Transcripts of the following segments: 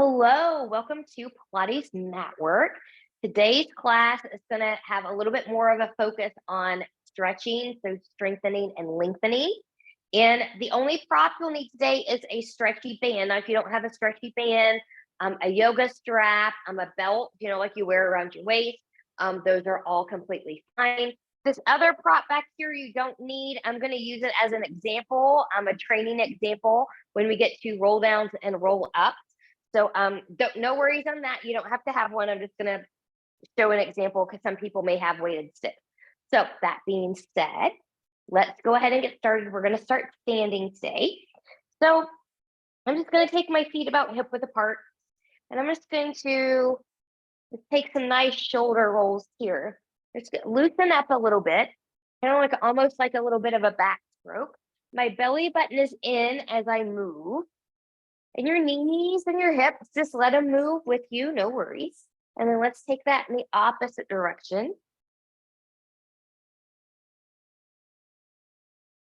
Hello, welcome to Pilates Matwork. Today's class is going to have a little bit more of a focus on stretching, so strengthening and lengthening. And the only prop you'll need today is a stretchy band. Now, if you don't have a stretchy band, a yoga strap, a belt, like you wear around your waist, those are all completely fine. This other prop back here you don't need. I'm going to use it as an example, a training example when we get to roll downs and roll ups. So no worries on that. You don't have to have one. I'm just going to show an example because some people may have weighted sticks. So that being said, let's go ahead and get started. We're going to start standing today. So I'm just going to take my feet about hip width apart, and I'm just going to take some nice shoulder rolls here. Just loosen up a little bit, almost like a little bit of a backstroke. My belly button is in as I move. And your knees and your hips, just let them move with you, no worries. And then let's take that in the opposite direction.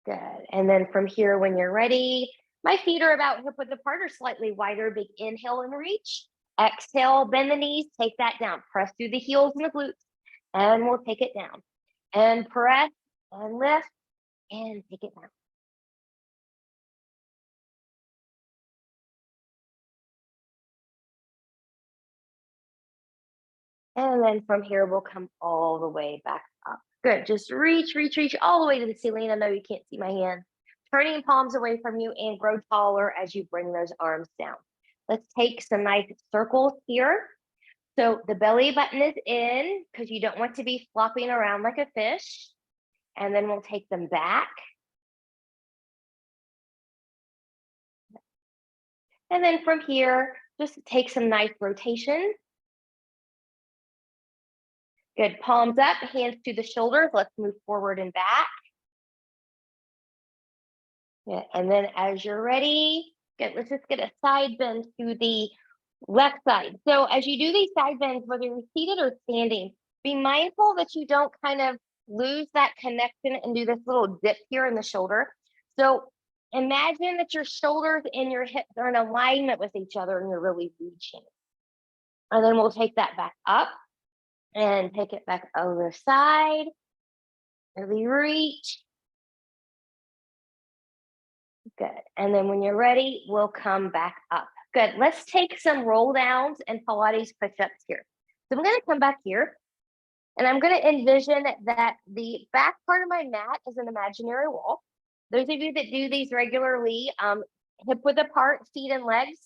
Good. And then from here, when you're ready, my feet are about hip width apart or slightly wider. Big inhale and reach. Exhale, bend the knees, take that down. Press through the heels and the glutes, and we'll take it down. And press and lift and take it down. And then from here, we'll come all the way back up. Good. Just reach all the way to the ceiling. I know you can't see my hand. Turning palms away from you and grow taller as you bring those arms down. Let's take some nice circles here. So the belly button is in because you don't want to be flopping around like a fish. And then we'll take them back. And then from here, just take some nice rotation. Good. Palms up, hands to the shoulders. Let's move forward and back. Yeah. And then as you're ready, good. Let's just get a side bend to the left side. So as you do these side bends, whether you're seated or standing, be mindful that you don't kind of lose that connection and do this little dip here in the shoulder. So imagine that your shoulders and your hips are in alignment with each other and you're really reaching. And then we'll take that back up. And take it back over side. Really reach. Good. And then when you're ready, we'll come back up. Good. Let's take some roll downs and Pilates push-ups here. So I'm going to come back here. And I'm going to envision that the back part of my mat is an imaginary wall. Those of you that do these regularly, hip width apart, feet and legs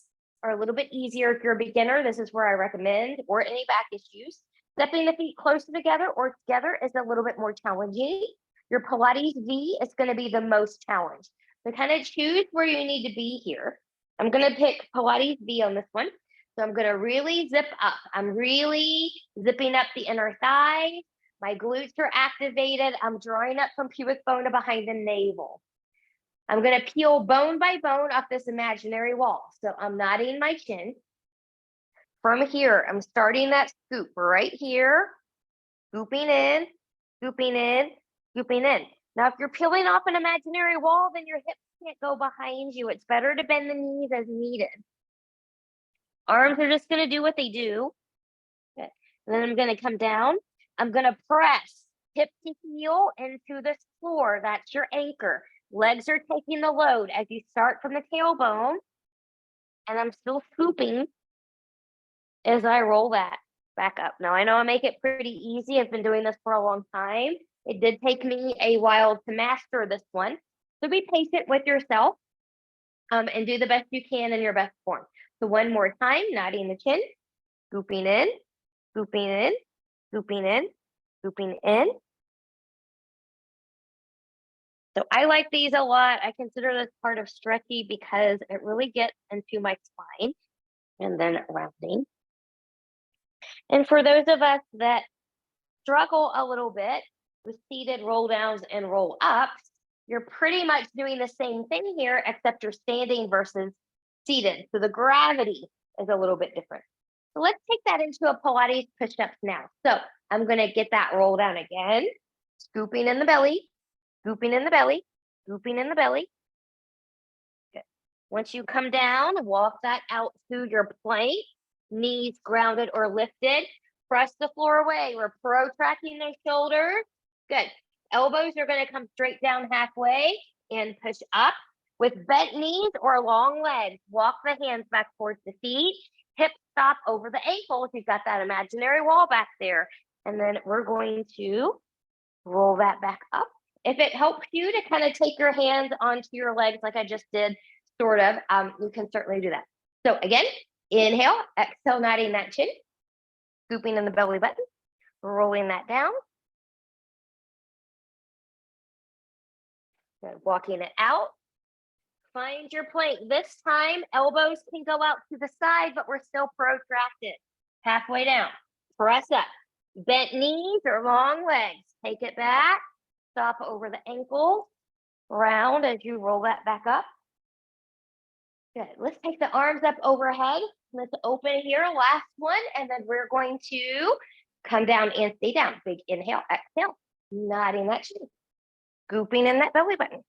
are a little bit easier. If you're a beginner, this is where I recommend, or any back issues. Stepping the feet closer together or together is a little bit more challenging. Your Pilates V is going to be the most challenged. So kind of choose where you need to be here. I'm going to pick Pilates V on this one. So I'm going to really zip up. I'm really zipping up the inner thigh. My glutes are activated. I'm drawing up from pubic bone to behind the navel. I'm going to peel bone by bone off this imaginary wall. So I'm nodding my chin. From here, I'm starting that scoop right here, scooping in, scooping in, scooping in. Now, if you're peeling off an imaginary wall, then your hips can't go behind you. It's better to bend the knees as needed. Arms are just going to do what they do. Okay. And then I'm going to come down. I'm going to press hip to heel into the floor. That's your anchor. Legs are taking the load as you start from the tailbone. And I'm still scooping as I roll that back up. Now, I know I make it pretty easy. I've been doing this for a long time. It did take me a while to master this one. So be patient with yourself and do the best you can in your best form. So one more time, nodding the chin, scooping in, scooping in, scooping in, scooping in. So I like these a lot. I consider this part of stretchy because it really gets into my spine and then rounding. And for those of us that struggle a little bit with seated roll downs and roll ups, you're pretty much doing the same thing here, except you're standing versus seated. So the gravity is a little bit different. So let's take that into a Pilates push-ups now. So I'm going to get that roll down again, scooping in the belly, scooping in the belly, scooping in the belly. Good. Once you come down, walk that out to your plank, knees grounded or lifted. Press the floor away. We're protracting those shoulders. Good. Elbows are going to come straight down halfway and push up. With bent knees or long legs, walk the hands back towards the feet. Hips stop over the ankles. You've got that imaginary wall back there. And then we're going to roll that back up. If it helps you to kind of take your hands onto your legs like I just did, sort of, you can certainly do that. So again, inhale, exhale, nodding that chin, scooping in the belly button, rolling that down. Good. Walking it out. Find your plank. This time, elbows can go out to the side, but we're still protracted. Halfway down. Press up. Bent knees or long legs. Take it back. Stop over the ankles. Round as you roll that back up. Good. Let's take the arms up overhead. Let's open here. Last one. And then we're going to come down and stay down. Big inhale, exhale. Nodding that chin. Scooping in that belly button.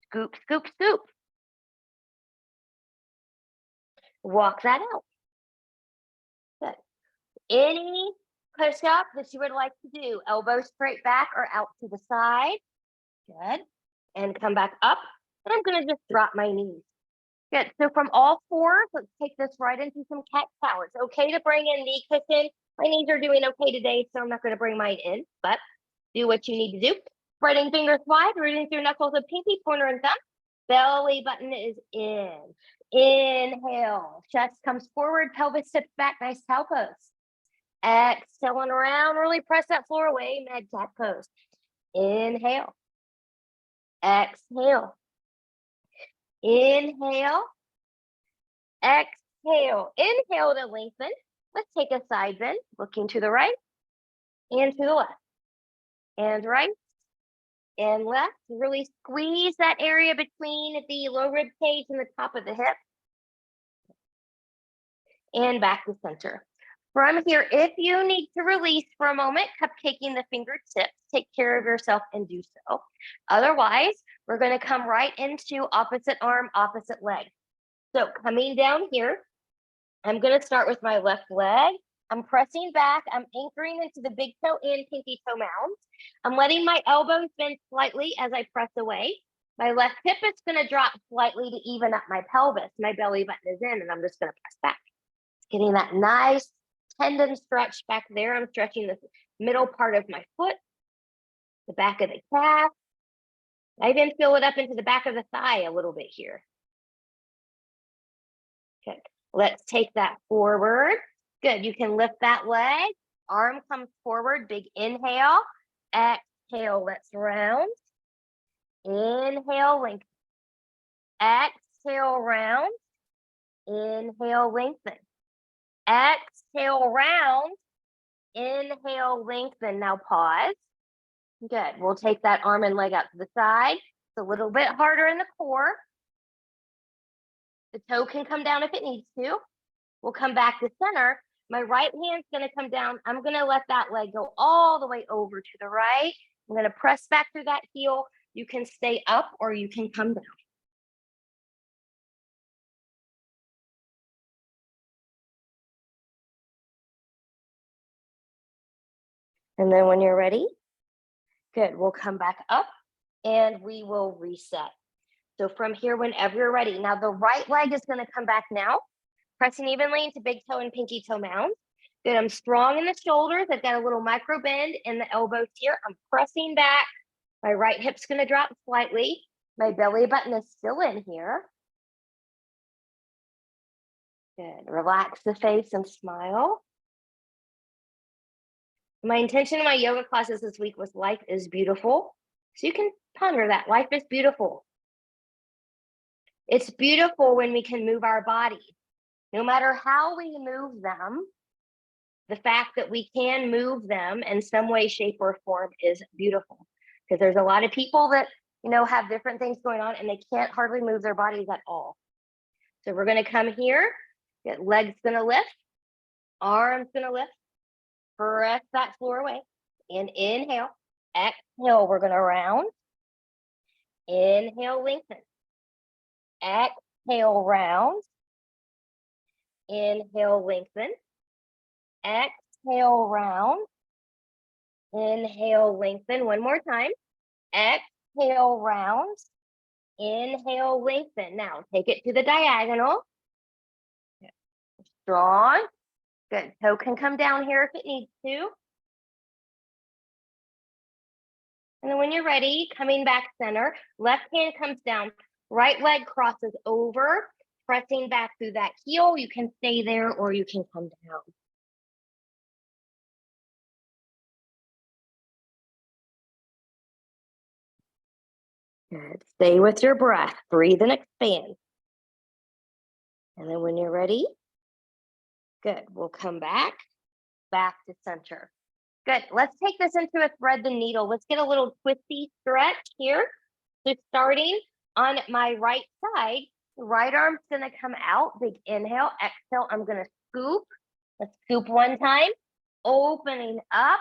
Scoop, scoop, scoop. Walk that out. Good. Any push-up that you would like to do, elbows straight back or out to the side. Good. And come back up. And I'm going to just drop my knees. Good. So from all fours, let's take this right into some cat cow. It's okay to bring in knee cushion. My knees are doing okay today, so I'm not going to bring mine in, but do what you need to do. Spreading fingers wide, rooting through knuckles of pinky, pointer, and thumb. Belly button is in. Inhale. Chest comes forward, pelvis tips back, nice cow pose. Exhaling around, really press that floor away, mad cat pose. Inhale. Exhale. Inhale. Exhale. Inhale to lengthen. Let's take a side bend, looking to the right and to the left. And right and left. Really squeeze that area between the low rib cage and the top of the hip. And back to center. From here, if you need to release for a moment, cupcaking the fingertips, take care of yourself and do so. Otherwise, we're going to come right into opposite arm, opposite leg. So coming down here, I'm going to start with my left leg. I'm pressing back. I'm anchoring into the big toe and pinky toe mounds. I'm letting my elbows bend slightly as I press away. My left hip is going to drop slightly to even up my pelvis. My belly button is in, and I'm just going to press back. Getting that nice tendon stretch back there. I'm stretching the middle part of my foot, the back of the calf. I even feel it up into the back of the thigh a little bit here. Okay, let's take that forward. Good, you can lift that leg. Arm comes forward, big inhale. Exhale, let's round. Inhale, lengthen. Exhale, round. Inhale, lengthen. Exhale, round. Inhale, lengthen. Now pause. Good. We'll take that arm and leg out to the side. It's a little bit harder in the core. The toe can come down if it needs to. We'll come back to center. My right hand's going to come down. I'm going to let that leg go all the way over to the right. I'm going to press back through that heel. You can stay up or you can come down. And then when you're ready, good, we'll come back up and we will reset. So from here, whenever you're ready. Now the right leg is going to come back now, pressing evenly into big toe and pinky toe mounds. Good, I'm strong in the shoulders. I've got a little micro bend in the elbows here. I'm pressing back. My right hip's going to drop slightly. My belly button is still in here. Good, relax the face and smile. My intention in my yoga classes this week was life is beautiful. So you can ponder that. Life is beautiful. It's beautiful when we can move our bodies. No matter how we move them, the fact that we can move them in some way, shape, or form is beautiful. Because there's a lot of people that, have different things going on and they can't hardly move their bodies at all. So we're going to come here. Get legs going to lift. Arms going to lift. Press that floor away. And inhale. Exhale. We're going to round. Inhale, lengthen. Exhale, round. Inhale, lengthen. Exhale, round. Inhale, lengthen. One more time. Exhale, round. Inhale, lengthen. Now take it to the diagonal. Strong. Good. Toe can come down here if it needs to. And then when you're ready, coming back center, left hand comes down, right leg crosses over, pressing back through that heel. You can stay there or you can come down. Good. Stay with your breath. Breathe and expand. And then when you're ready, good. We'll come back to center. Good. Let's take this into a thread the needle. Let's get a little twisty stretch here. So starting on my right side, the right arm's gonna come out. Big inhale, exhale. I'm gonna scoop. Let's scoop one time. Opening up.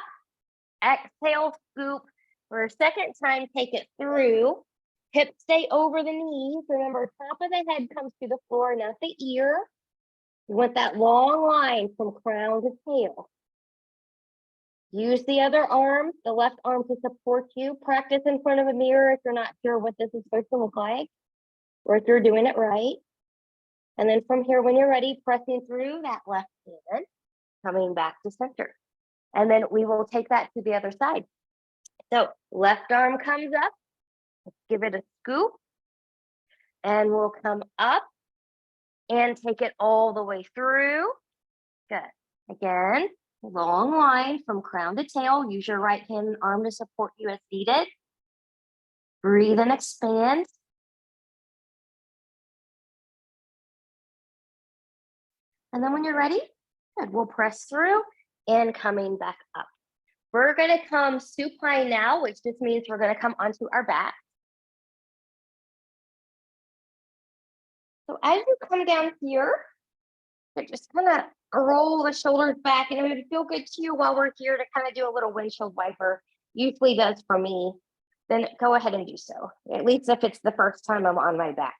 Exhale, scoop. For a second time, take it through. Hips stay over the knees. Remember, top of the head comes to the floor, not the ear. You want that long line from crown to tail. Use the other arm, the left arm, to support you. Practice in front of a mirror if you're not sure what this is supposed to look like, or if you're doing it right. And then from here, when you're ready, pressing through that left hand, coming back to center. And then we will take that to the other side. So left arm comes up. Let's give it a scoop. And we'll come up and take it all the way through. Good. Again, long line from crown to tail. Use your right hand and arm to support you as needed. Breathe and expand. And then when you're ready, good, we'll press through and coming back up. We're going to come supine now, which just means we're going to come onto our back. So as you come down here, just kind of roll the shoulders back, and it would feel good to you while we're here to kind of do a little windshield wiper. Usually does for me. Then go ahead and do so, at least if it's the first time I'm on my back.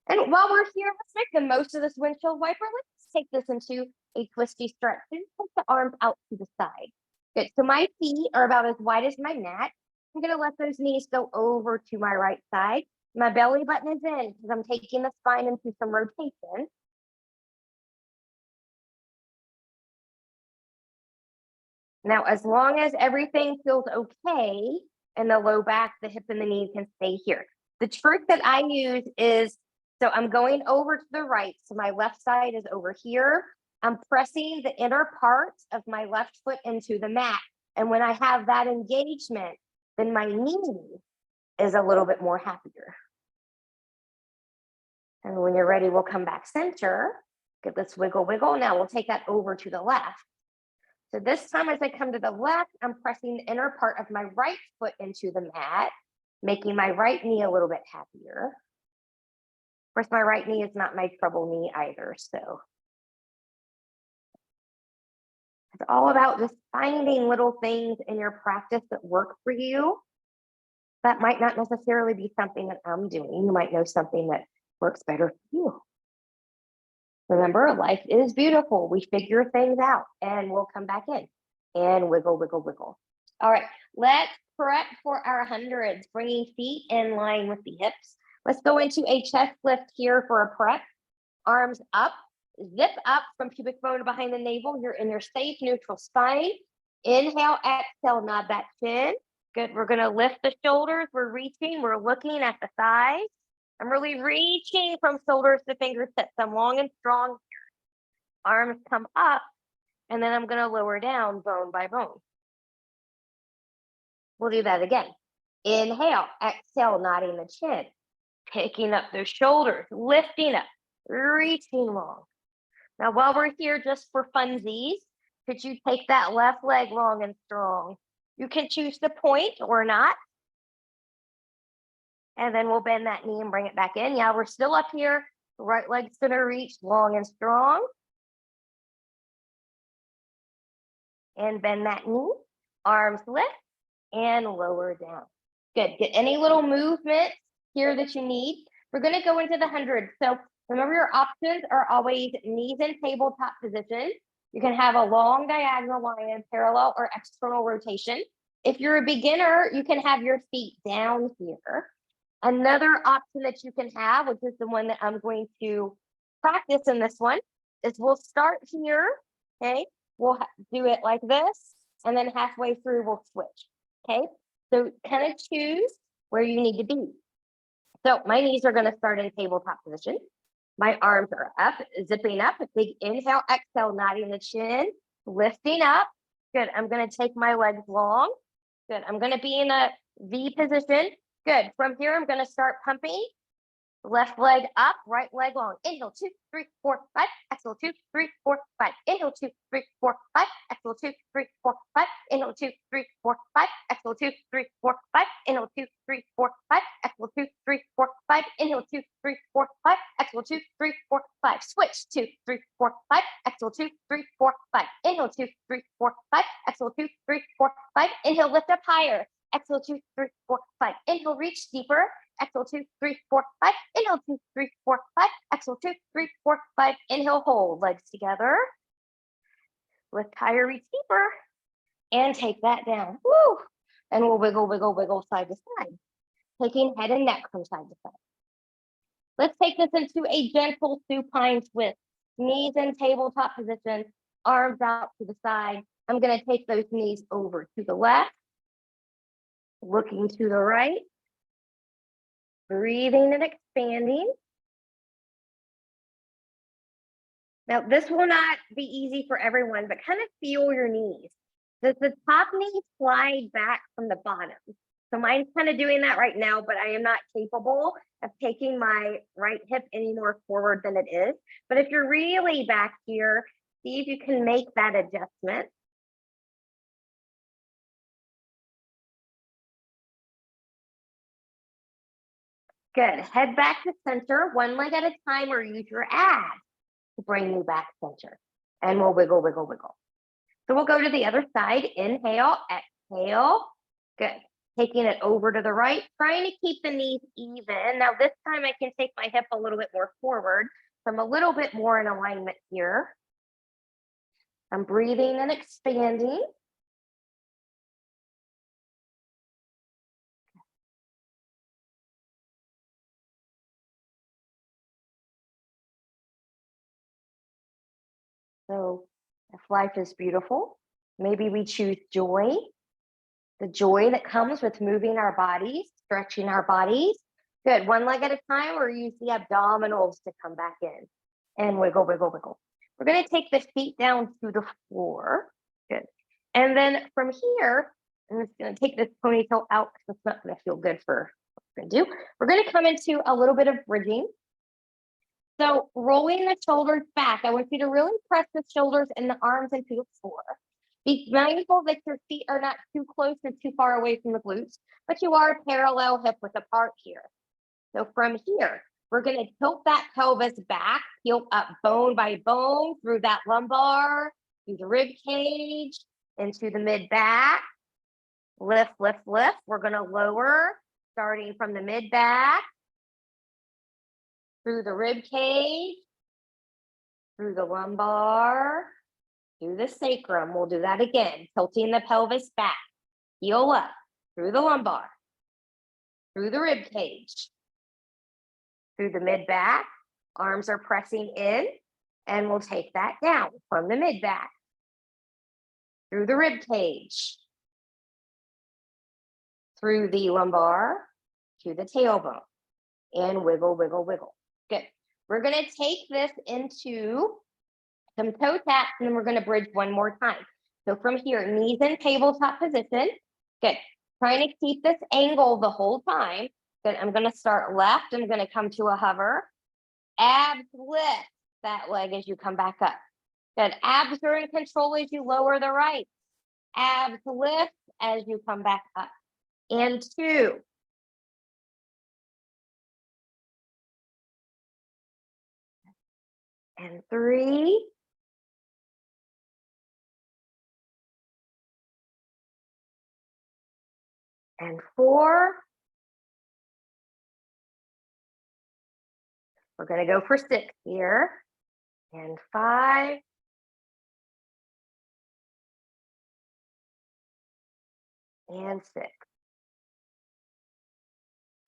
And while we're here, let's make the most of this windshield wiper. Let's take this into a twisty stretch. So just put the arms out to the side. Good. So my feet are about as wide as my mat. I'm going to let those knees go over to my right side. My belly button is in because I'm taking the spine into some rotation. Now, as long as everything feels okay in the low back, the hip and the knee can stay here. The trick that I use is, so I'm going over to the right. So my left side is over here. I'm pressing the inner part of my left foot into the mat. And when I have that engagement, then my knee is a little bit more happier. And when you're ready, we'll come back center. Get this wiggle, wiggle. Now we'll take that over to the left. So this time as I come to the left, I'm pressing the inner part of my right foot into the mat, making my right knee a little bit happier. Of course, my right knee is not my trouble knee either, so. It's all about just finding little things in your practice that work for you. That might not necessarily be something that I'm doing. You might know something that works better for you. Remember, life is beautiful. We figure things out and we'll come back in and wiggle, wiggle, wiggle. All right, let's prep for our hundreds, bringing feet in line with the hips. Let's go into a chest lift here for a prep. Arms up, zip up from pubic bone behind the navel. You're in your safe neutral spine. Inhale, exhale, nod that chin. Good, we're gonna lift the shoulders. We're reaching, we're looking at the thighs. I'm really reaching from shoulders to fingertips. I'm long and strong here. Arms come up, and then I'm gonna lower down bone by bone. We'll do that again. Inhale, exhale, nodding the chin. Picking up those shoulders, lifting up, reaching long. Now, while we're here just for funsies, could you take that left leg long and strong? You can choose to point or not. And then we'll bend that knee and bring it back in. Yeah, we're still up here. The right leg's gonna reach long and strong. And bend that knee, arms lift and lower down. Good, get any little movement here that you need. We're going to go into the hundreds. So remember, your options are always knees in tabletop position. You can have a long diagonal line, parallel or external rotation. If you're a beginner, you can have your feet down here. Another option that you can have, which is the one that I'm going to practice in this one, is we'll start here, okay? We'll do it like this, and then halfway through, we'll switch, okay? So kind of choose where you need to be. So my knees are going to start in tabletop position. My arms are up, zipping up. A big inhale, exhale, nodding the chin, lifting up. Good. I'm going to take my legs long. Good. I'm going to be in a V position. Good. From here, I'm going to start pumping. Left leg up, right leg long. Inhale, 2, 3, 4, 5. Exhale, 2, 3, 4, 5. Inhale, 2, 3, 4, 5. Exhale, 2, 3, 4, 5. Inhale, 2, 3, 4, 5. Exhale, 2, 3, 4, 5. Inhale, 2, 3, 4, 5. Exhale, 2, 3, 4, 5. Inhale, 2, 3, 4, 5. Exhale, 2, 3, 4, 5. Switch, 2, 3, 4, 5. Exhale, 2, 3, 4, 5. Inhale, 2, 3, 4, 5. Exhale, 2, 3, 4, 5. Inhale, lift up higher. Exhale, 2, 3, 4, 5. Inhale, reach deeper. Exhale, 2, 3, 4, 5. Inhale, 2, 3, 4, 5. Exhale, 2, 3, 4, 5. Inhale, hold. Legs together. Lift higher, reach deeper. And take that down. Woo! And we'll wiggle, wiggle, wiggle side to side. Taking head and neck from side to side. Let's take this into a gentle supine twist. Knees in tabletop position. Arms out to the side. I'm going to take those knees over to the left. Looking to the right. Breathing and expanding. Now, this will not be easy for everyone, but kind of feel your knees. Does the top knee slide back from the bottom? So mine's kind of doing that right now, but I am not capable of taking my right hip any more forward than it is. But if you're really back here, see if you can make that adjustment. Good. Head back to center, one leg at a time, or use your abs to bring you back center. And we'll wiggle, wiggle, wiggle. So we'll go to the other side. Inhale, exhale. Good. Taking it over to the right, trying to keep the knees even. Now this time I can take my hip a little bit more forward. So I'm a little bit more in alignment here. I'm breathing and expanding. So if life is beautiful, maybe we choose joy. The joy that comes with moving our bodies, stretching our bodies. Good. One leg at a time, or use the abdominals to come back in. And wiggle, wiggle, wiggle. We're going to take the feet down to the floor. Good. And then from here, I'm just going to take this ponytail out because it's not going to feel good for what we're going to do. We're going to come into a little bit of bridging. So rolling the shoulders back, I want you to really press the shoulders and the arms into the floor. Be mindful that your feet are not too close or too far away from the glutes, but you are parallel hip width apart here. So from here, we're going to tilt that pelvis back, heel up bone by bone through that lumbar, through the rib cage, into the mid back. Lift, lift, lift. We're going to lower, starting from the mid back, through the rib cage, through the lumbar, through the sacrum. We'll do that again, tilting the pelvis back, heel up, through the lumbar, through the rib cage, through the mid back. Arms are pressing in, and we'll take that down from the mid back, through the rib cage, through the lumbar, to the tailbone, and wiggle, wiggle, wiggle. Good. We're going to take this into some toe taps, and then we're going to bridge one more time. So from here, knees in tabletop position. Good. Trying to keep this angle the whole time. Good. I'm going to start left. I'm going to come to a hover. Abs lift that leg as you come back up. Good. Abs are in control as you lower the right. Abs lift as you come back up. And 2. And 3. And 4. We're going to go for 6 here. And 5. And 6.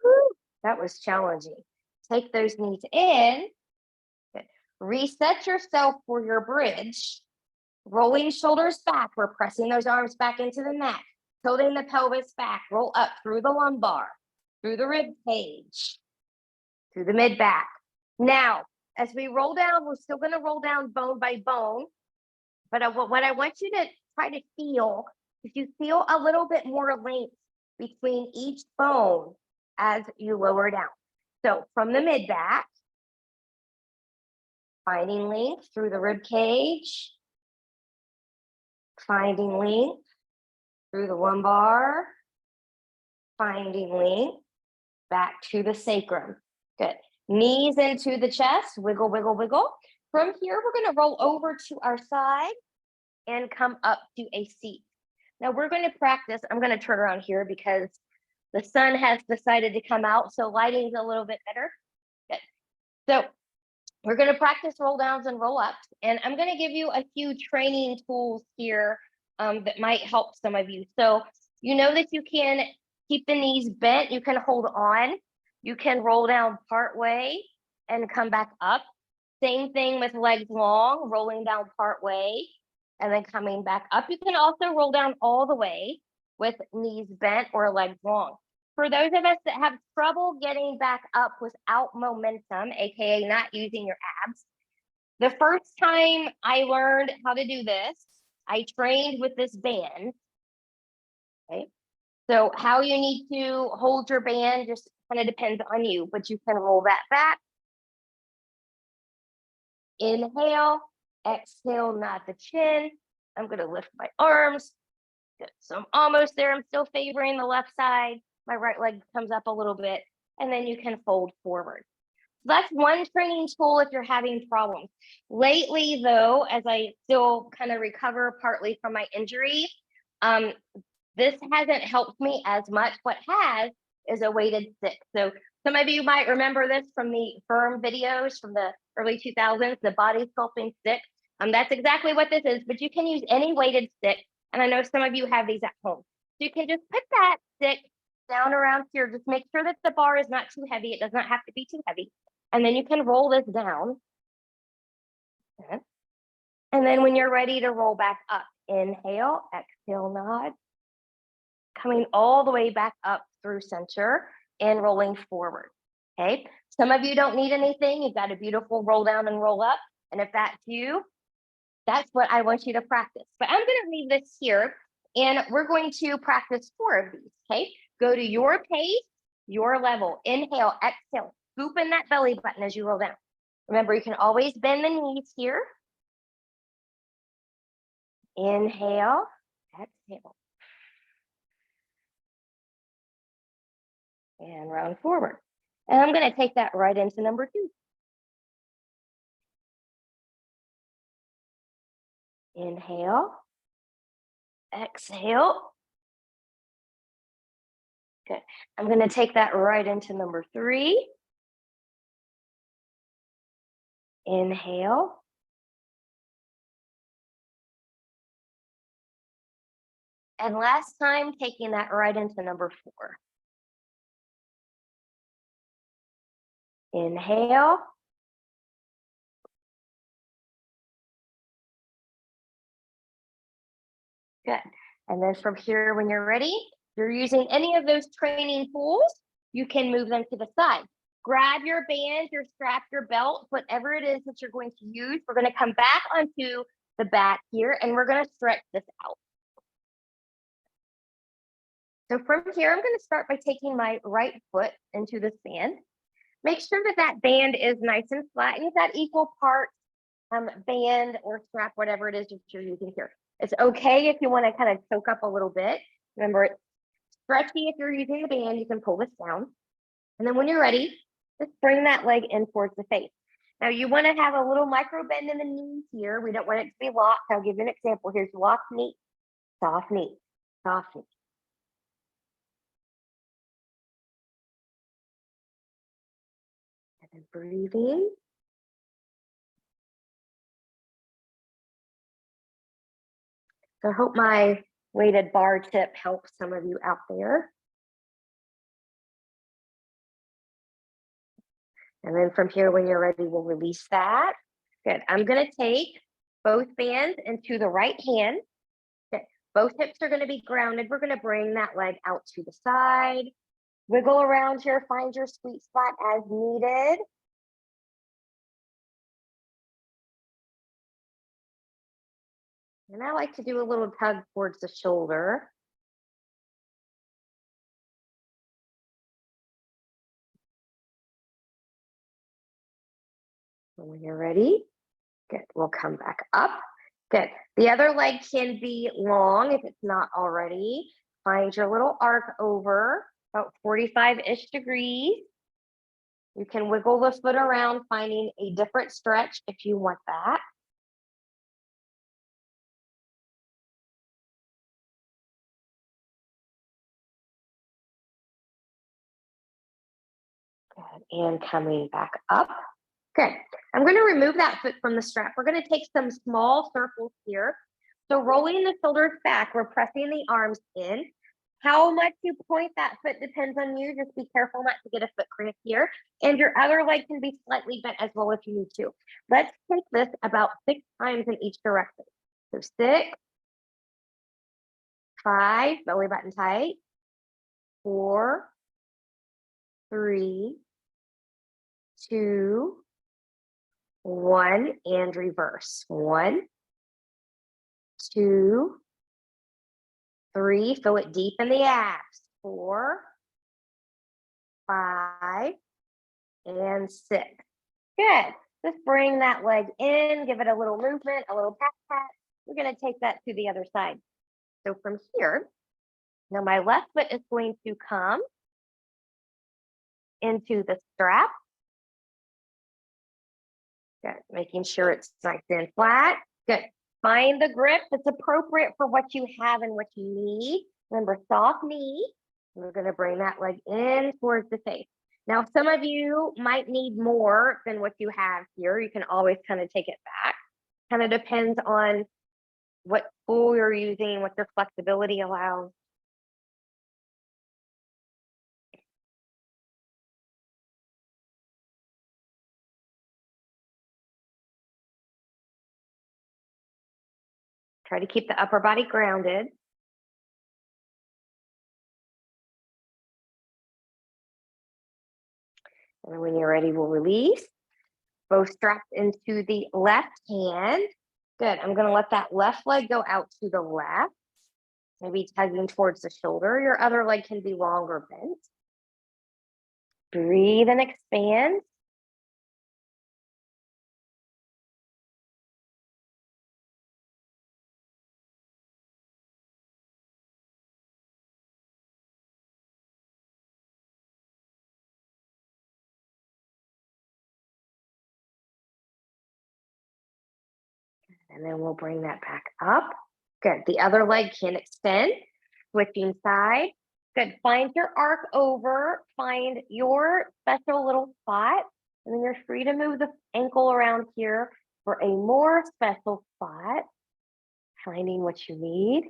Whew, that was challenging. Take those knees in. Good. Reset yourself for your bridge. Rolling shoulders back. We're pressing those arms back into the mat. Tilting the pelvis back. Roll up through the lumbar, through the rib cage, through the mid back. Now, as we roll down, we're still going to roll down bone by bone. But what I want you to try to feel is you feel a little bit more length between each bone as you lower down. So from the mid back, finding length through the rib cage, finding length through the lumbar, finding length back to the sacrum. Good. Knees into the chest, wiggle, wiggle, wiggle. From here, we're going to roll over to our side and come up to a seat. Now we're going to practice. I'm going to turn around here because the sun has decided to come out, so lighting's a little bit better. Good. So we're going to practice roll downs and roll ups, and I'm going to give you a few training tools here that might help some of you. So you know that you can keep the knees bent. You can hold on. You can roll down part way and come back up. Same thing with legs long, rolling down part way and then coming back up. You can also roll down all the way with knees bent or legs long. For those of us that have trouble getting back up without momentum, AKA not using your abs, the first time I learned how to do this, I trained with this band. Okay. So how you need to hold your band just kind of depends on you, but you can roll that back. Inhale, exhale, nod the chin. I'm going to lift my arms. Good. So I'm almost there. I'm still favoring the left side. My right leg comes up a little bit, and then you can fold forward. So that's one training tool if you're having problems. Lately, though, as I still kind of recover partly from my injury, this hasn't helped me as much. What has is a weighted stick. So some of you might remember this from the firm videos from the early 2000s, the body sculpting stick. That's exactly what this is, but you can use any weighted stick. And I know some of you have these at home. So you can just put that stick down around here. Just make sure that the bar is not too heavy. It does not have to be too heavy. And then you can roll this down. And then when you're ready to roll back up, inhale, exhale, nod. Coming all the way back up through center and rolling forward. Okay. Some of you don't need anything. You've got a beautiful roll down and roll up. And if that's you, that's what I want you to practice. But I'm going to leave this here and we're going to practice 4 of these. Okay. Go to your pace, your level. Inhale, exhale, scoop in that belly button as you roll down. Remember, you can always bend the knees here. Inhale, exhale. And round forward. And I'm going to take that right into number 2. Inhale, exhale. Good. I'm going to take that right into number 3. Inhale. And last time, taking that right into number 4. Inhale. Good. And then from here, when you're ready, if you're using any of those training tools, you can move them to the side. Grab your band, your strap, your belt, whatever it is that you're going to use. We're going to come back onto the back here and we're going to stretch this out. So from here, I'm going to start by taking my right foot into the sand. Make sure that that band is nice and flat and you've got equal parts band or strap, whatever it is that you're using here. It's okay if you want to kind of choke up a little bit. Remember, it's stretchy if you're using the band, you can pull this down. And then when you're ready, just bring that leg in towards the face. Now you want to have a little micro bend in the knees here. We don't want it to be locked. I'll give you an example. Here's locked knee, soft knee, soft knee. And breathing. So I hope my weighted bar tip helps some of you out there. And then from here, when you're ready, we'll release that. Good. I'm going to take both bands into the right hand. Okay. Both hips are going to be grounded. We're going to bring that leg out to the side. Wiggle around here. Find your sweet spot as needed. And I like to do a little tug towards the shoulder. And when you're ready, good, we'll come back up. Good. The other leg can be long if it's not already. Find your little arc over, about 45-ish degrees. You can wiggle the foot around, finding a different stretch if you want that. Good. And coming back up. Good. I'm going to remove that foot from the strap. We're going to take some small circles here. So rolling the shoulders back, we're pressing the arms in. How much you point that foot depends on you. Just be careful not to get a foot cramp here. And your other leg can be slightly bent as well if you need to. Let's take this about 6 times in each direction. So 6, 5, belly button tight, 4, 3, 2, 1, and reverse. 1, 2, 3, feel it deep in the abs. 4, 5, and 6. Good. Just bring that leg in, give it a little movement, a little pat pat. We're going to take that to the other side. So from here, now my left foot is going to come into the strap. Good. Making sure it's nice and flat. Good. Find the grip that's appropriate for what you have and what you need. Remember, soft knee. We're going to bring that leg in towards the face. Now, some of you might need more than what you have here. You can always kind of take it back. Kind of depends on what tool you're using, what your flexibility allows. Try to keep the upper body grounded. And when you're ready, we'll release. Both straps into the left hand. Good. I'm going to let that left leg go out to the left. Maybe tugging towards the shoulder. Your other leg can be longer bent. Breathe and expand. And then we'll bring that back up. Good. The other leg can extend. Switching side. Good. Find your arc over. Find your special little spot. And then you're free to move the ankle around here for a more special spot. Finding what you need.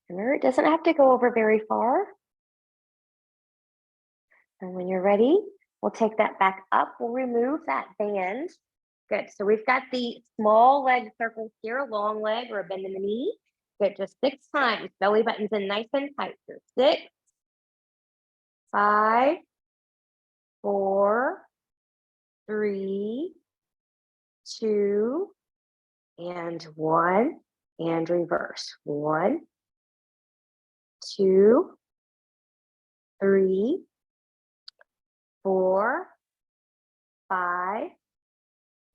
Remember, it doesn't have to go over very far. And when you're ready, we'll take that back up. We'll remove that band. Good. So we've got the small leg circles here, long leg or a bend in the knee. Good. Just 6 times. Belly buttons in nice and tight. So 6, 5, 4, 3, 2, and 1, and reverse. 1, 2, 3, 4, 5,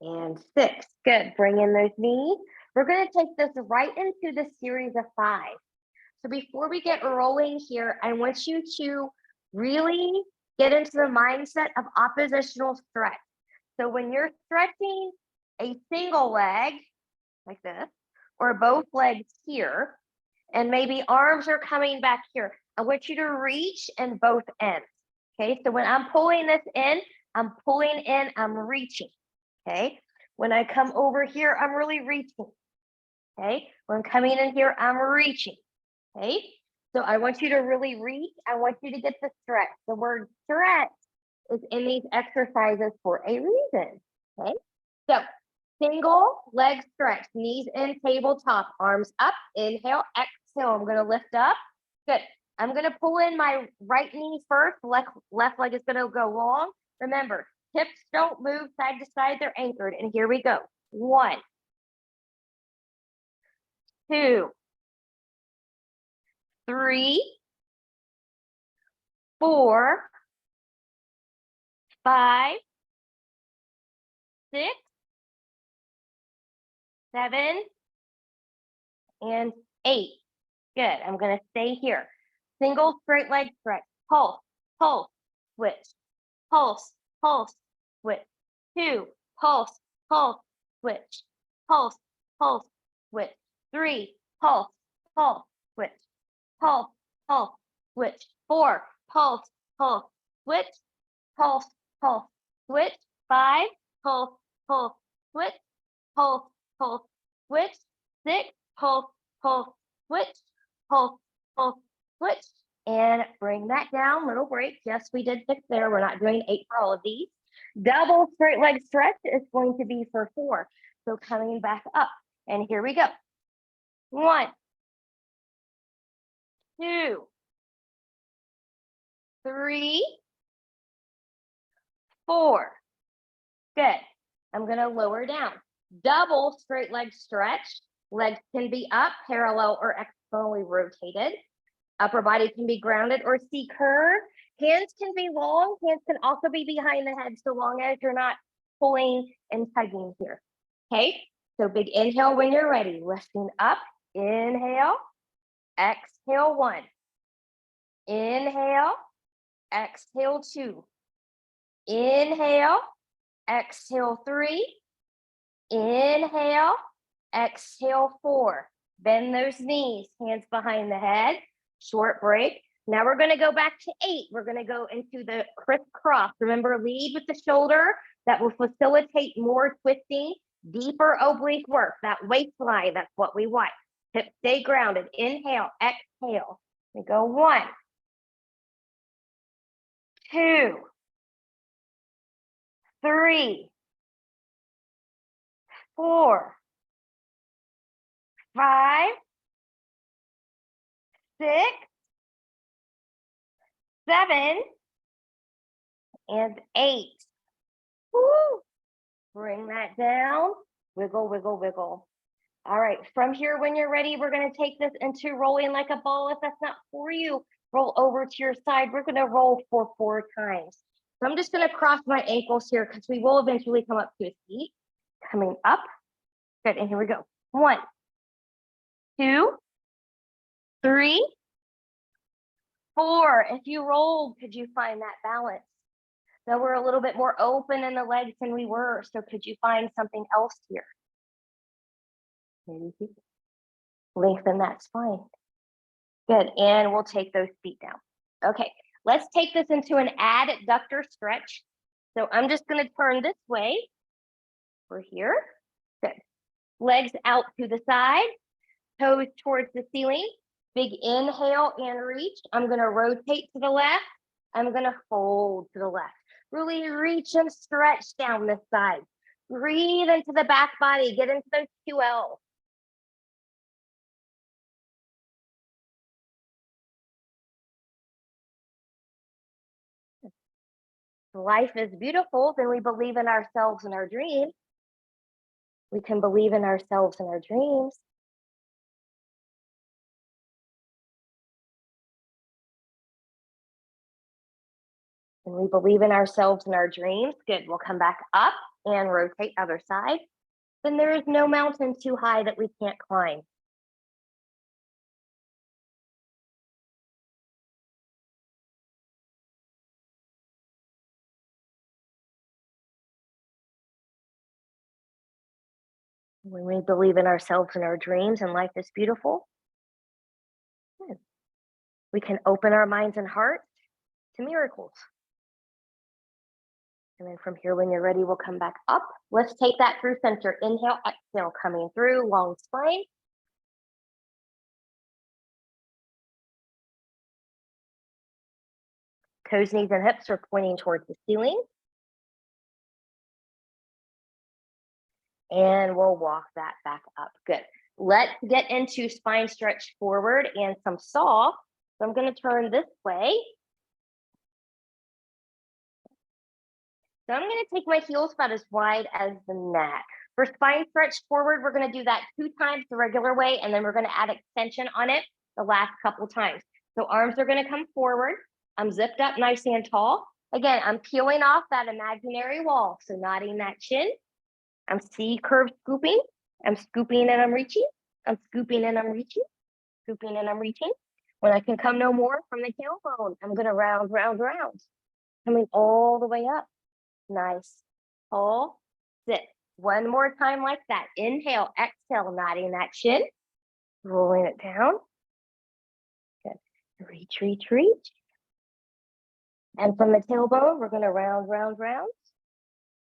and 6. Good. Bring in those knees. We're going to take this right into the series of 5. So before we get rolling here, I want you to really get into the mindset of oppositional stretch. So when you're stretching a single leg like this, or both legs here, And maybe arms are coming back here. I want you to reach in both ends. Okay, so when I'm pulling this in, I'm pulling in, I'm reaching. Okay, when I come over here, I'm really reaching. Okay, when I'm coming in here, I'm reaching. Okay, so I want you to really reach. I want you to get the stretch. The word stretch is in these exercises for a reason. Okay, so single leg stretch, knees in tabletop, arms up, inhale, exhale. I'm going to lift up. Good. I'm going to pull in my right knee first. Left leg is going to go long. Remember, hips don't move side to side. They're anchored. And here we go. 1, 2, 3, 4, 5, 6, 7, and 8. Good. I'm going to stay here. Single straight leg stretch. Pulse, pulse, switch. Pulse, pulse, switch. 2, pulse, pulse, switch. Pulse, pulse, switch. 3, pulse, pulse, switch. Pulse, pulse, switch. 4, pulse, pulse, switch. Pulse, pulse, switch. 5, pulse, pulse, switch. Pulse, pulse, switch. 6, pulse, pulse, switch. Pulse, pulse, switch. And bring that down, little break. Yes, we did 6 there. We're not doing 8 for all of these. Double straight leg stretch is going to be for 4. So coming back up. And here we go. 1, 2, 3, 4. Good. I'm going to lower down. Double straight leg stretch. Legs can be up, parallel, or externally rotated. Upper body can be grounded or C curve. Hands can be long. Hands can also be behind the head so long as you're not pulling and tugging here. Okay, so big inhale when you're ready. Lifting up, inhale, exhale 1. Inhale, exhale 2. Inhale, exhale 3. Inhale, exhale 4. Bend those knees, hands behind the head. Short break. Now we're going to go back to 8. We're going to go into the crisscross. Remember, lead with the shoulder. That will facilitate more twisting, deeper oblique work. That waistline, that's what we want. Hips stay grounded. Inhale, exhale. We go 1, 2, 3, 4, 5, 6, 7, and 8. Woo! Bring that down. Wiggle, wiggle, wiggle. All right, from here, when you're ready, we're going to take this into rolling like a ball. If that's not for you, roll over to your side. We're going to roll for 4 times. So I'm just going to cross my ankles here because we will eventually come up to a seat. Coming up. Good, and here we go. 1, 2, 3, 4. If you rolled, could you find that balance? So we're a little bit more open in the legs than we were. So could you find something else here? Maybe lengthen that spine. Good, and we'll take those feet down. Okay, let's take this into an adductor stretch. So I'm just going to turn this way. We're here. Good. Legs out to the side, toes towards the ceiling. Big inhale and reach. I'm going to rotate to the left. I'm going to fold to the left. Really reach and stretch down this side. Breathe into the back body. Get into those QLs. Life is beautiful, then we believe in ourselves and our dreams. We can believe in ourselves and our dreams. And we believe in ourselves and our dreams. Good, we'll come back up and rotate other side. Then there is no mountain too high that we can't climb. When we believe in ourselves and our dreams and life is beautiful, We can open our minds and hearts to miracles. And then from here, when you're ready, we'll come back up. Let's take that through center. Inhale, exhale, coming through, long spine. Toes, knees, and hips are pointing towards the ceiling. And we'll walk that back up. Good. Let's get into spine stretch forward and some soft. So I'm going to turn this way. So I'm going to take my heels about as wide as the mat. For spine stretch forward, we're going to do that 2 times the regular way, and then we're going to add extension on it the last couple times. So arms are going to come forward. I'm zipped up nice and tall. Again, I'm peeling off that imaginary wall. So nodding that chin. I'm C curve scooping. I'm scooping and I'm reaching. I'm scooping and I'm reaching. Scooping and I'm reaching. When I can come no more from the tailbone, I'm going to round, round, round. Coming all the way up. Nice. Tall. Sit. One more time like that. Inhale, exhale, nodding that chin. Rolling it down. Good. Reach, reach, reach. And from the tailbone, we're going to round, round, round.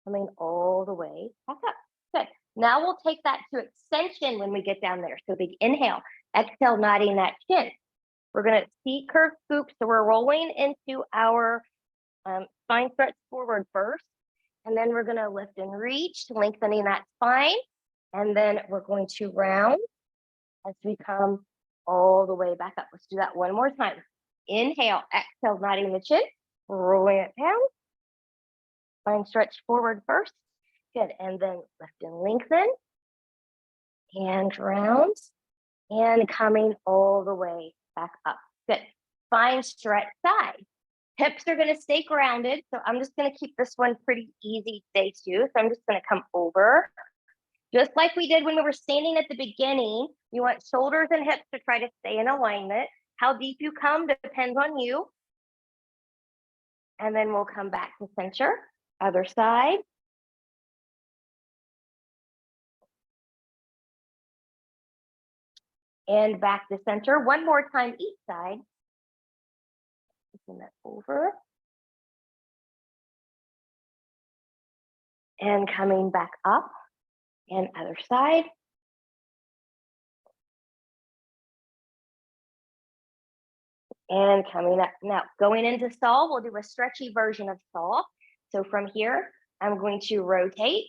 Coming all the way back up. Good. Now we'll take that to extension when we get down there. So big inhale, exhale, nodding that chin. We're going to C curve scoop. So we're rolling into our spine stretch forward first. And then we're going to lift and reach, lengthening that spine. And then we're going to round as we come all the way back up. Let's do that one more time. Inhale, exhale, nodding the chin, rolling it down. Spine stretch forward first. Good. And then lift and lengthen. And round. And coming all the way back up. Good. Spine stretch side. Hips are going to stay grounded. So I'm just going to keep this one pretty easy today too. So I'm just going to come over. Just like we did when we were standing at the beginning, you want shoulders and hips to try to stay in alignment. How deep you come depends on you. And then we'll come back to center. Other side. And back to center. One more time each side. Taking that over. And coming back up. And other side. And coming up. Now, going into stall, we'll do a stretchy version of stall. So from here, I'm going to rotate.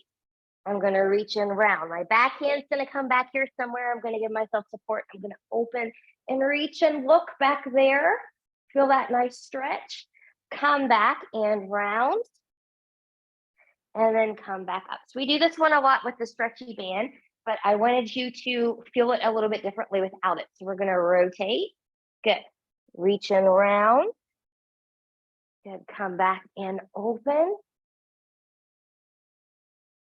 I'm going to reach and round. My back hand's going to come back here somewhere. I'm going to give myself support. I'm going to open and reach and look back there. Feel that nice stretch. Come back and round. And then come back up. So we do this one a lot with the stretchy band, but I wanted you to feel it a little bit differently without it. So we're going to rotate. Good. Reach and round. Good. Come back and open.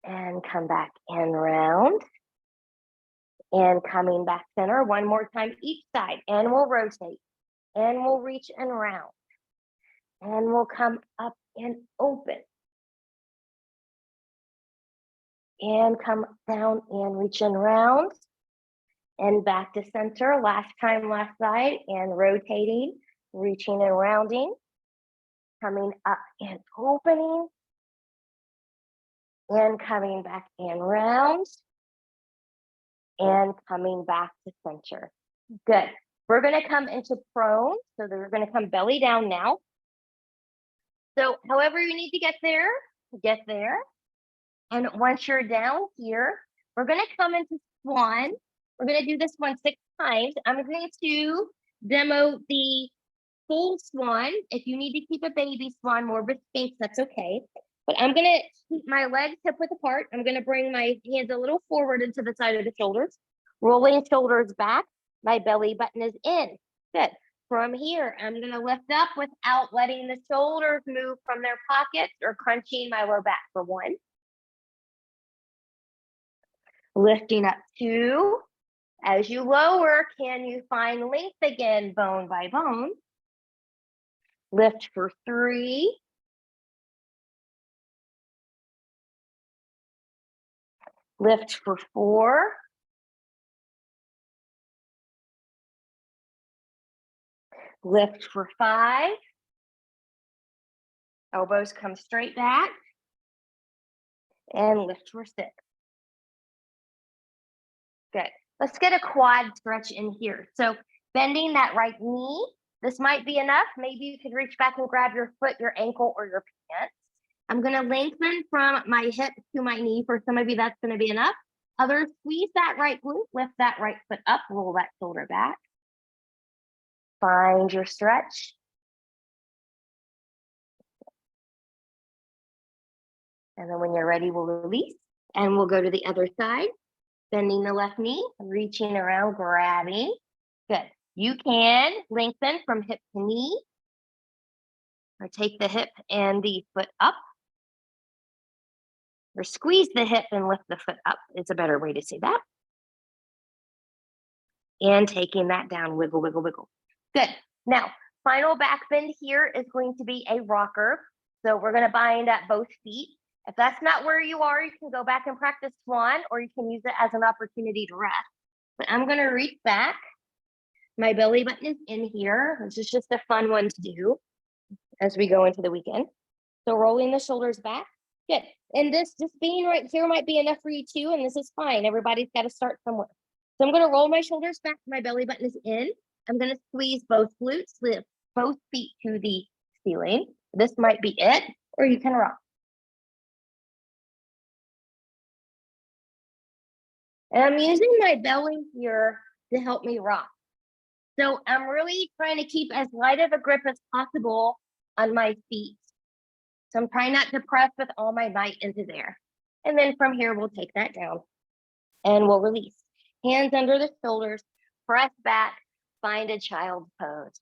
And come back and round. And coming back center one more time each side. And we'll rotate. And we'll reach and round. And we'll come up and open. And come down and reach and round. And back to center. Last time, last side. And rotating, reaching and rounding. Coming up and opening. And coming back and round. And coming back to center. Good. We're going to come into prone. So we're going to come belly down now. So however you need to get there, get there. And once you're down here, we're going to come into swan. We're going to do this one 6 times. I'm going to demo the full swan. If you need to keep a baby swan, more of a sphinx, that's okay. But I'm going to keep my legs hip width apart. I'm going to bring my hands a little forward into the side of the shoulders. Rolling shoulders back. My belly button is in. Good. From here, I'm going to lift up without letting the shoulders move from their pockets or crunching my low back for 1. Lifting up 2. As you lower, can you find length again, bone by bone? Lift for 3. Lift for 4. Lift for 5. Elbows come straight back. And lift for 6. Good. Let's get a quad stretch in here. So bending that right knee. This might be enough. Maybe you could reach back and grab your foot, your ankle, or your pants. I'm going to lengthen from my hip to my knee. For some of you, that's going to be enough. Others, squeeze that right glute, lift that right foot up, roll that shoulder back. Find your stretch. And then when you're ready, we'll release. And we'll go to the other side. Bending the left knee, reaching around, grabbing. Good. You can lengthen from hip to knee. Or take the hip and the foot up. Or squeeze the hip and lift the foot up. It's a better way to say that. And taking that down, wiggle, wiggle, wiggle. Good. Now, final back bend here is going to be a rocker. So we're going to bind at both feet. If that's not where you are, you can go back and practice swan, or you can use it as an opportunity to rest. But I'm going to reach back. My belly button is in here. This is just a fun one to do as we go into the weekend. So rolling the shoulders back. Good. And this just being right here might be enough for you too. And this is fine. Everybody's got to start somewhere. So I'm going to roll my shoulders back. My belly button is in. I'm going to squeeze both glutes, lift both feet to the ceiling. This might be it, or you can rock. And I'm using my belly here to help me rock. So I'm really trying to keep as light of a grip as possible on my feet. So I'm trying not to press with all my might into there. And then from here, we'll take that down and we'll release. Hands under the shoulders, press back, find a child's pose.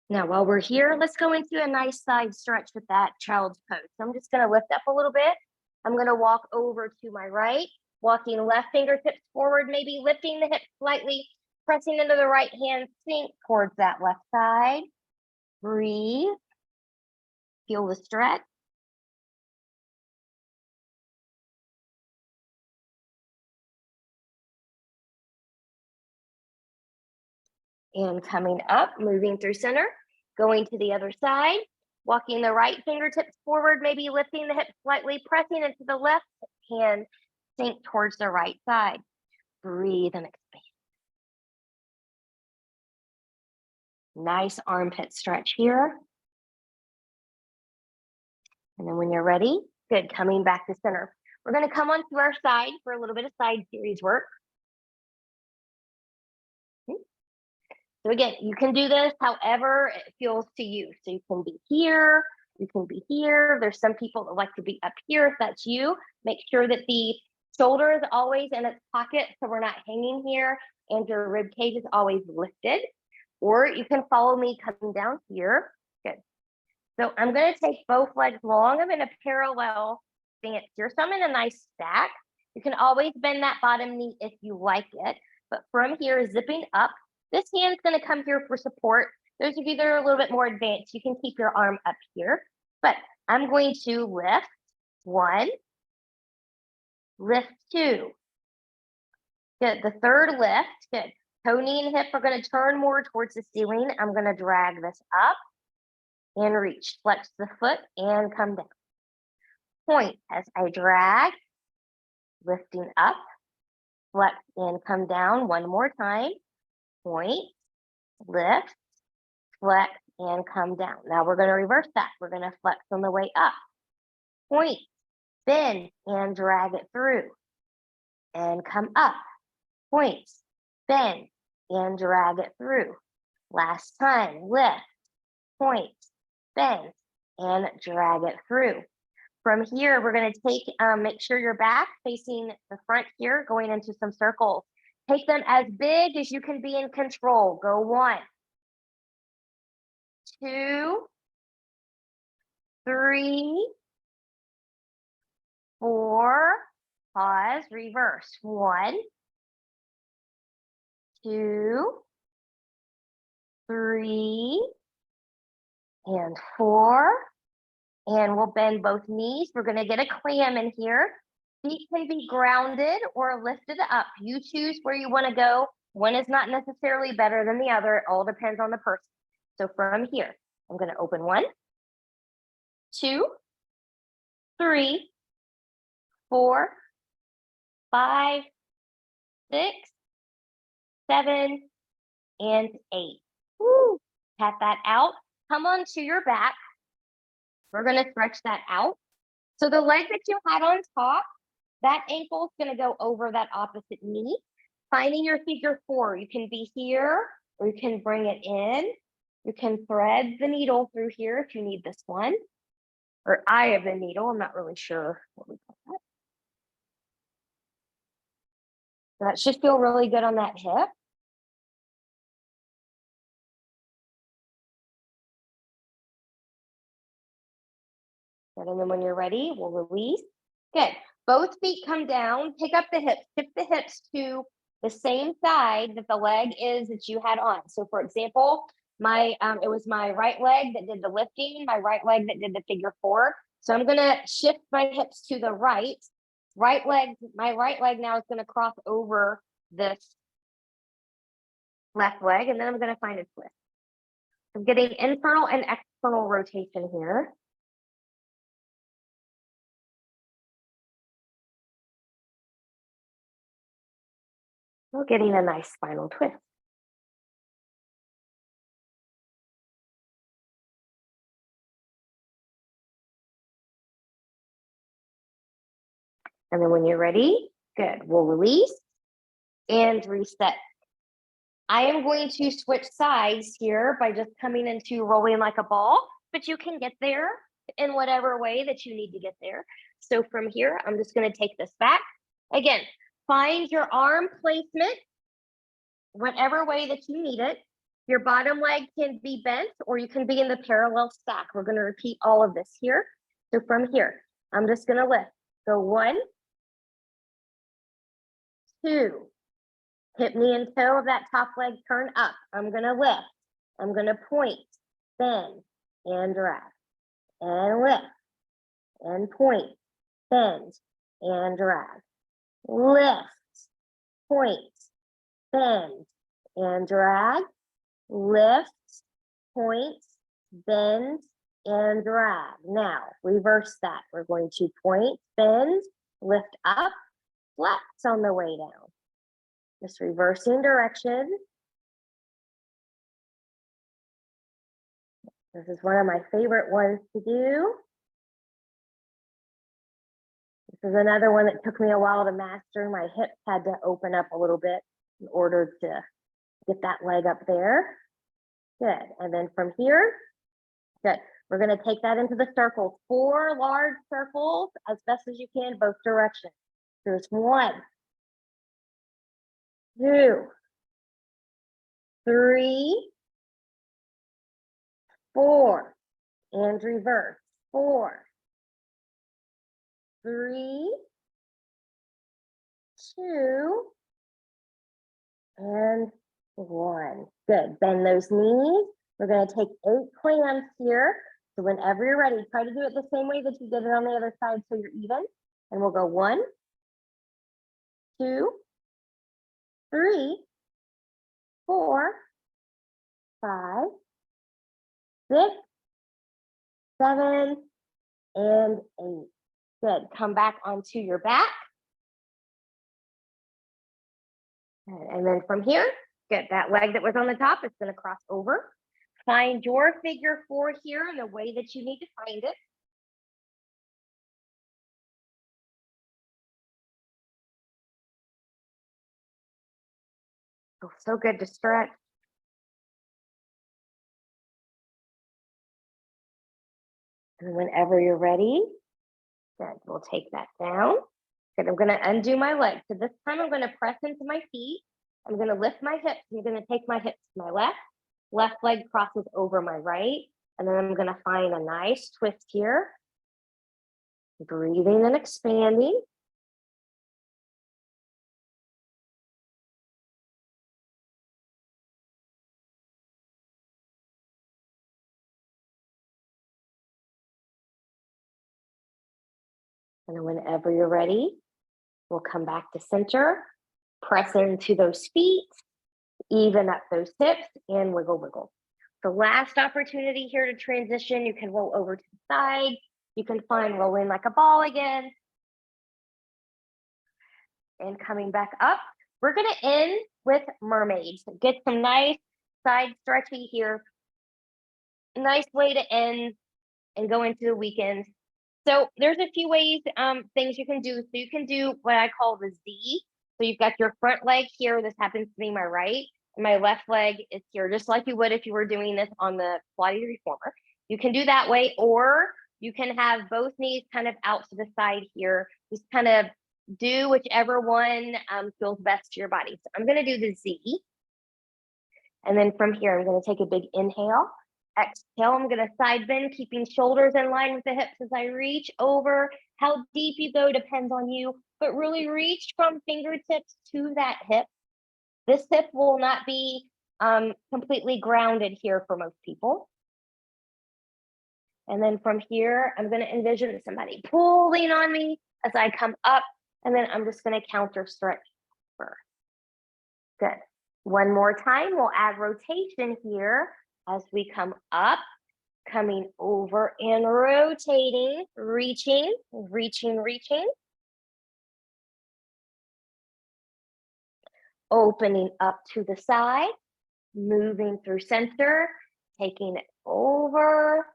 Now, while we're here, let's go into a nice side stretch with that child's pose. So I'm just going to lift up a little bit. I'm going to walk over to my right, walking left fingertips forward, maybe lifting the hips slightly, pressing into the right hand, sink towards that left side. Breathe. Feel the stretch. And coming up, moving through center, going to the other side, walking the right fingertips forward, maybe lifting the hips slightly, pressing into the left hand, sink towards the right side. Breathe and expand. Nice armpit stretch here. And then when you're ready, good, coming back to center. We're going to come onto our side for a little bit of side series work. So again, you can do this however it feels to you. So you can be here, you can be here. There's some people that like to be up here. If that's you, make sure that the shoulder is always in its pocket so we're not hanging here and your rib cage is always lifted. Or you can follow me coming down here. Good. So I'm going to take both legs long. I'm in a parallel stance here. So I'm in a nice stack. You can always bend that bottom knee if you like it. But from here, zipping up, this hand's going to come here for support. Those of you that are a little bit more advanced, you can keep your arm up here. But I'm going to lift 1, lift 2. Good. The third lift. Good. Toe, knee, and hip are going to turn more towards the ceiling. I'm going to drag this up and reach. Flex the foot and come down. Point as I drag, lifting up, flex and come down. One more time. Point, lift, flex, and come down. Now we're going to reverse that. We're going to flex on the way up. Point, bend, and drag it through. And come up. Point, bend, and drag it through. Last time, lift, point, bend, and drag it through. From here, we're going to take, make sure you're back facing the front here, going into some circles. Take them as big as you can be in control. Go 1, 2, 3, 4, pause, reverse. 1, 2, 3, and 4. And we'll bend both knees. We're going to get a clam in here. Feet can be grounded or lifted up. You choose where you want to go. One is not necessarily better than the other. It all depends on the person. So from here, I'm going to open 1, 2, 3, 4, 5, 6, 7, and 8. Woo. Pat that out. Come onto your back. We're going to stretch that out. So the leg that you had on top, that ankle is going to go over that opposite knee. Finding your figure 4, you can be here or you can bring it in. You can thread the needle through here if you need this one, or eye of the needle. I'm not really sure what we call that. So that should feel really good on that hip. Good, and then when you're ready, we'll release. Good. Both feet come down, pick up the hips, shift the hips to the same side that the leg is that you had on. So for example, it was my right leg that did the lifting, my right leg that did the figure 4. So I'm gonna shift my hips to the right. My right leg now is gonna cross over this left leg, and then I'm gonna find a twist. I'm getting internal and external rotation here. We're getting a nice spinal twist. And then when you're ready, good, we'll release and reset. I am going to switch sides here by just coming into rolling like a ball, but you can get there in whatever way that you need to get there. So from here, I'm just going to take this back. Again, find your arm placement, whatever way that you need it. Your bottom leg can be bent or you can be in the parallel stack. We're going to repeat all of this here. So from here, I'm just going to lift. So 1, 2, hip, knee, and toe of that top leg turn up. I'm going to lift. I'm going to point, bend, and drag. And lift. And point, bend, and drag. Lift, point, bend, and drag. Lift, point, bend, and drag. Now, reverse that. We're going to point, bend, lift up, flex on the way down. Just reversing direction. This is one of my favorite ones to do. This is another one that took me a while to master. My hips had to open up a little bit in order to get that leg up there. Good. And then from here, good. We're going to take that into the circles. 4 large circles as best as you can, both directions. There's 1, 2, 3, 4, and reverse. 4, 3, 2, and 1. Good. Bend those knees. We're going to take 8 clams here. So whenever you're ready, try to do it the same way that you did it on the other side so you're even. And we'll go 1, 2, 3, 4, 5, 6, 7, and 8. Good. Come back onto your back. And then from here, good. That leg that was on the top is going to cross over. Find your figure 4 here in the way that you need to find it. Oh, so good to stretch. And whenever you're ready, good, we'll take that down. Good, I'm going to undo my leg. So this time I'm going to press into my feet. I'm going to lift my hips. I'm going to take my hips to my left. Left leg crosses over my right. And then I'm going to find a nice twist here. Breathing and expanding. And then whenever you're ready, We'll come back to center, press into those feet, even up those hips, and wiggle, wiggle. The last opportunity here to transition, you can roll over to the side. You can find rolling like a ball again. And coming back up, we're gonna end with mermaids. Get some nice side stretchy here. Nice way to end and go into the weekend. So there's a few ways, things you can do. So you can do what I call the Z. So you've got your front leg here. This happens to be my right. And my left leg is here, just like you would if you were doing this on the Pilates reformer. You can do that way, or you can have both knees kind of out to the side here. Just kind of do whichever one feels best to your body. So I'm going to do the Z. And then from here, I'm going to take a big inhale. Exhale, I'm going to side bend, keeping shoulders in line with the hips as I reach over. How deep you go depends on you, but really reach from fingertips to that hip. This hip will not be completely grounded here for most people. And then from here, I'm going to envision somebody pulling on me as I come up, and then I'm just going to counter stretch over. Good. One more time, we'll add rotation here as we come up, coming over and rotating, reaching, reaching, reaching. Opening up to the side, moving through center, taking it over.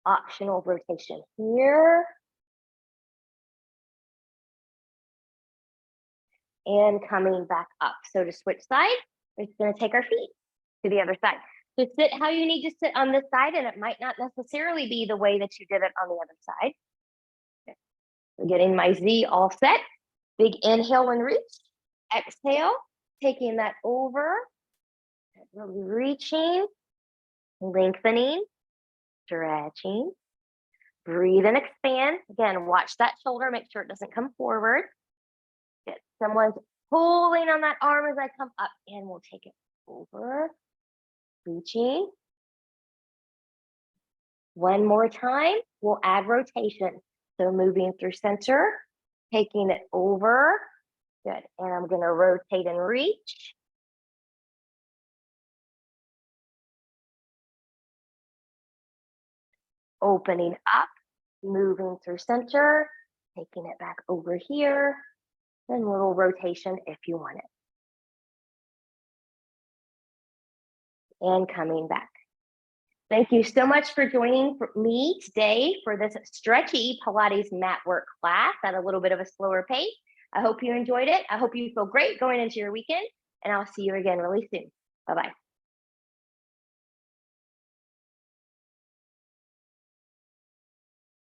Optional rotation here. And coming back up. So to switch sides, we're just going to take our feet to the other side. So sit how you need to sit on this side, and it might not necessarily be the way that you did it on the other side. Okay. So getting my Z all set. Big inhale and reach. Exhale, taking that over. Really reaching, lengthening, stretching. Breathe and expand. Again, watch that shoulder. Make sure it doesn't come forward. Good. Someone's pulling on that arm as I come up, and we'll take it over. Reaching. One more time, we'll add rotation. So moving through center, taking it over. Good. And I'm going to rotate and reach. Opening up, moving through center, taking it back over here. And a little rotation if you want it. And coming back. Thank you so much for joining me today for this stretchy Pilates Matwork class at a little bit of a slower pace. I hope you enjoyed it. I hope you feel great going into your weekend, and I'll see you again really soon. Bye-bye.